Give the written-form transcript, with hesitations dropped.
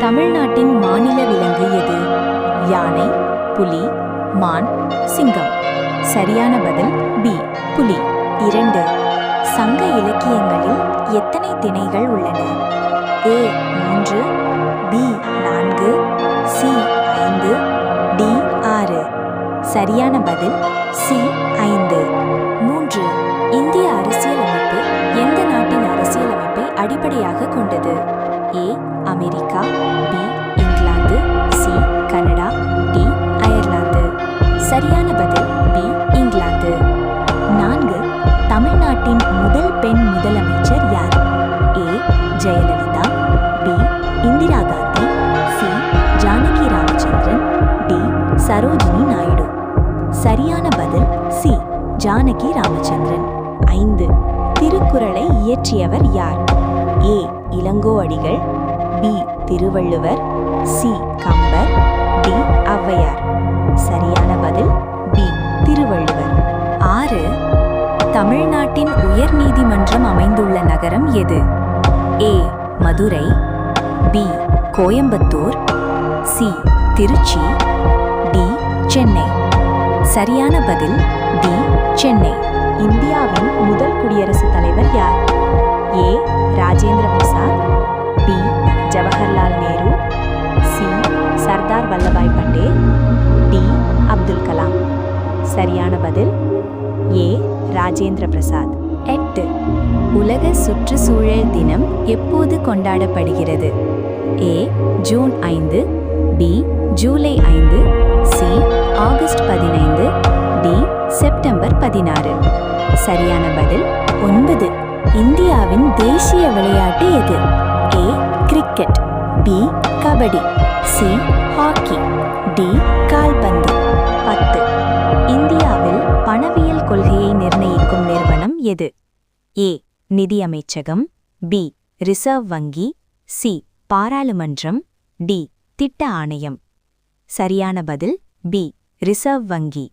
தமிழ்நாட்டின் மாநில விலங்கு எது? யானை, புலி, மான், சிங்கம். சரியான பதில் பி, புலி. 2. சங்க இலக்கியங்களில் எத்தனை திணைகள் உள்ளன? A 3, B 4, C 5, D 6. சரியான பதில் C 5. 3. இந்திய அரசியலமைப்பு எந்த நாட்டின் அரசியலமைப்பை அடிப்படையாக கொண்டது? A America, B England, C Canada, D Ireland. சரியான பதில் B இங்கிலாந்து. 4. தமிழ்நாட்டின் முதல் பெண் முதலமைச்சர் யார்? A Jayalalithaa, B Indira Gandhi, C Janaki Ramachandran, D Sarojini Naidu. சரியான பதில் C ஜானகி ராமச்சந்திரன். 5. திருக்குறளை இயற்றியவர் யார்? A இளங்கோ அடிகள், B Thiruvalluvar, C Kambar, D Avvaiyar. சரியான பதில் B திருவள்ளுவர். 6. தமிழ்நாட்டின் உயர்நீதிமன்றம் அமைந்துள்ள நகரம் எது? A Madurai, B Coimbatore, C Trichy, D Chennai. சரியான பதில் D சென்னை. இந்தியாவின் முதல் குடியரசுத் தலைவர் யார்? A Rajendra Prasad, B Jawaharlal Nehru, C Sardar Vallabhbhai Patel, D Abdul Kalam. சரியான பதில் A ராஜேந்திர பிரசாத். 8. உலக சுற்றுச்சூழல் தினம் எப்போது கொண்டாடப்படுகிறது? A June 5, B July 5, C August 15, D September 16. சரியான பதில் 9. இந்தியாவின் தேசிய விளையாட்டு எது? A cricket, B kabaddi, C hockey, D கால்பந்து. 10. இந்தியாவில் பணவியல் கொள்கையை நிர்ணயிக்கும் நிறுவனம் எது? A நிதி அமைச்சகம், B ரிசர்வ் வங்கி, C பாராளுமன்றம், D திட்ட ஆணையம். சரியான பதில் B ரிசர்வ் வங்கி.